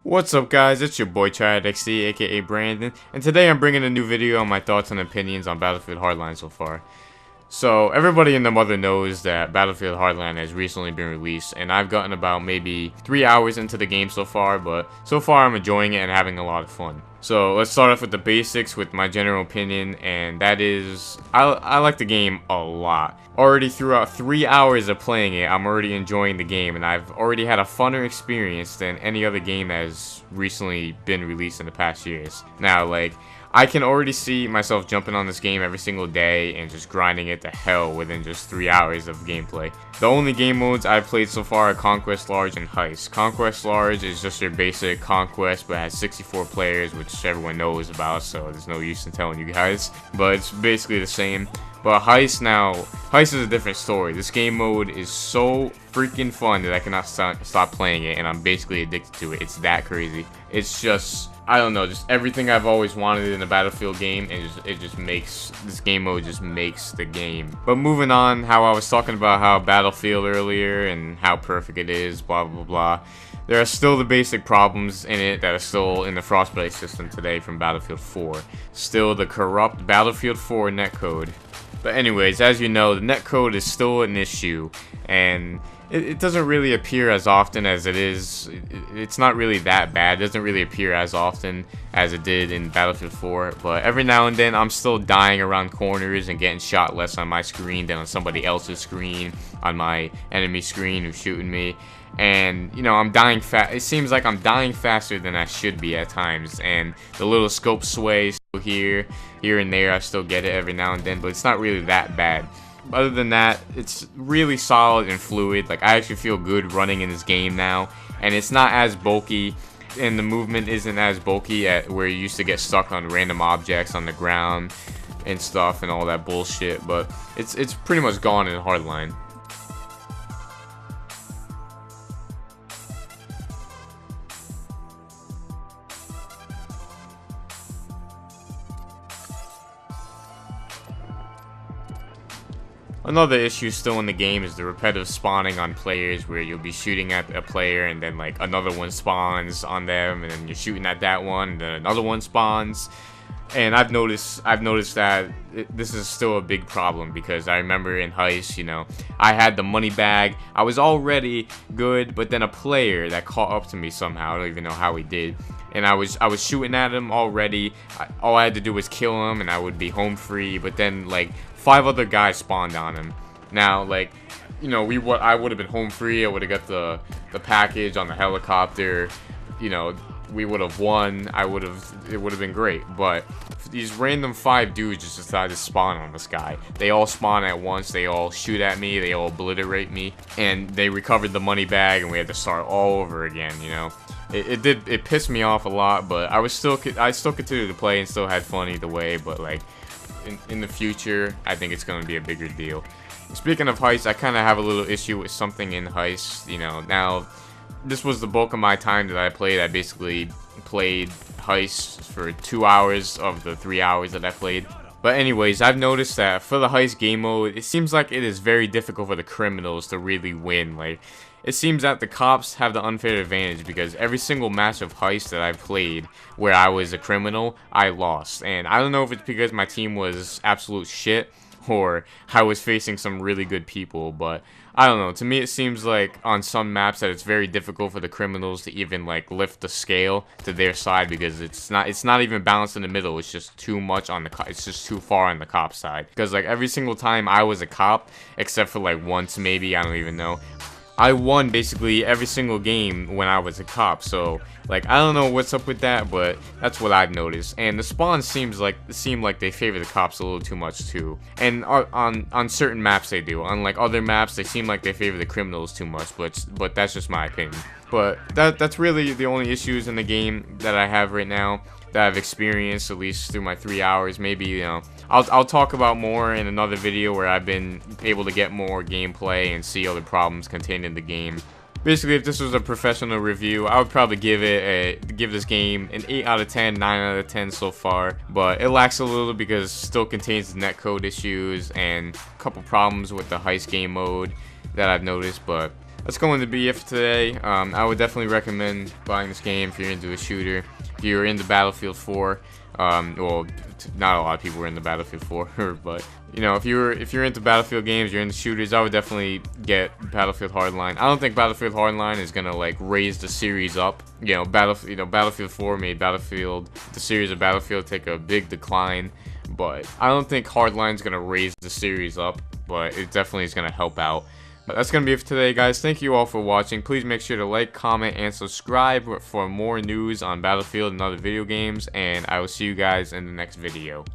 What's up guys, it's your boy trihard aka Brandon, and today I'm bringing a new video on my thoughts and opinions on Battlefield Hardline so far. So everybody and their mother knows that Battlefield Hardline has recently been released, and I've gotten about maybe 3 hours into the game so far, but so far I'm enjoying it and having a lot of fun. So let's start off with the basics with my general opinion, and that is, I like the game a lot. Already throughout 3 hours of playing it, I'm already enjoying the game, and I've already had a funner experience than any other game that has recently been released in the past years. Now, I can already see myself jumping on this game every single day and just grinding it to hell within just 3 hours of gameplay. The only game modes I've played so far are Conquest Large and Heist. Conquest Large is just your basic Conquest but has 64 players, which everyone knows about, so there's no use in telling you guys. But it's basically the same. But Heist is a different story. This game mode is so freaking fun that I cannot stop playing it, and I'm basically addicted to it. It's that crazy. It's just, I don't know, just everything I've always wanted in a Battlefield game, and this game mode just makes the game. But moving on, how I was talking about how Battlefield earlier and how perfect it is, blah blah blah. There are still the basic problems in it that are still in the Frostbite system today from Battlefield 4. Still the corrupt Battlefield 4 netcode. But anyways, as you know, the netcode is still an issue, and it doesn't really appear as often as it is. It's not really that bad. It doesn't really appear as often as it did in Battlefield 4. But every now and then, I'm still dying around corners and getting shot less on my screen than on somebody else's screen, on my enemy screen who's shooting me. And, you know, I'm dying fast. It seems like I'm dying faster than I should be at times. And the little scope sway here and there, I still get it every now and then, but it's not really that bad. Other than that, it's really solid and fluid. Like, I actually feel good running in this game now, and it's not as bulky, and the movement isn't as bulky at where you used to get stuck on random objects on the ground and stuff and all that bullshit. But it's pretty much gone in Hardline. Another issue still in the game is the repetitive spawning on players, where you'll be shooting at a player and then like another one spawns on them, and then you're shooting at that one and then another one spawns. And I've noticed that this is still a big problem, because I remember in Heist, you know, I had the money bag, I was already good, but then a player that caught up to me somehow, I don't even know how he did, and I was shooting at him already. All I had to do was kill him and I would be home free, but then like 5 other guys spawned on him. Now, like, you know, I would have been home free, I would have got the package on the helicopter, you know, we would have won, it would have been great. But these random 5 dudes just decided to spawn on this guy. They all spawn at once, they all shoot at me, they all obliterate me, and they recovered the money bag, and we had to start all over again, you know. It pissed me off a lot, but I still continued to play and still had fun either way. But like, in the future, I think it's going to be a bigger deal. Speaking of Heist, I kind of have a little issue with something in Heist. You know, now, this was the bulk of my time that I played. I basically played Heist for 2 hours of the 3 hours that I played. But anyways, I've noticed that for the Heist game mode, it seems like it is very difficult for the criminals to really win. Like, it seems that the cops have the unfair advantage, because every single match of Heist that I've played where I was a criminal, I lost. And I don't know if it's because my team was absolute shit or I was facing some really good people, but I don't know. To me, it seems like on some maps that it's very difficult for the criminals to even like lift the scale to their side, because it's not even balanced in the middle. It's just too much on it's just too far on the cop side. Because like every single time I was a cop, except for like once maybe, I don't even know, I won basically every single game when I was a cop. So like, I don't know what's up with that, but that's what I've noticed. And the spawns seem like they favor the cops a little too much too. And on certain maps they do. On like other maps, they seem like they favor the criminals too much. But that's just my opinion. But that's really the only issues in the game that I have right now, that I've experienced, at least through my 3 hours. Maybe, you know, I'll talk about more in another video where I've been able to get more gameplay and see other problems contained in the game. Basically, if this was a professional review, I would probably give this game an 8 out of 10, 9 out of 10 so far. But it lacks a little because it still contains netcode issues and a couple problems with the Heist game mode that I've noticed. But that's going to be it for today. I would definitely recommend buying this game if you're into a shooter. If you're into Battlefield 4, well, not a lot of people were into Battlefield 4, but you know, if you're into Battlefield games, you're into shooters, I would definitely get Battlefield Hardline. I don't think Battlefield Hardline is gonna like raise the series up. Battlefield 4 made the series of Battlefield take a big decline, but I don't think Hardline's gonna raise the series up, but it definitely is gonna help out. But that's going to be it for today, guys. Thank you all for watching. Please make sure to like, comment, and subscribe for more news on Battlefield and other video games. And I will see you guys in the next video.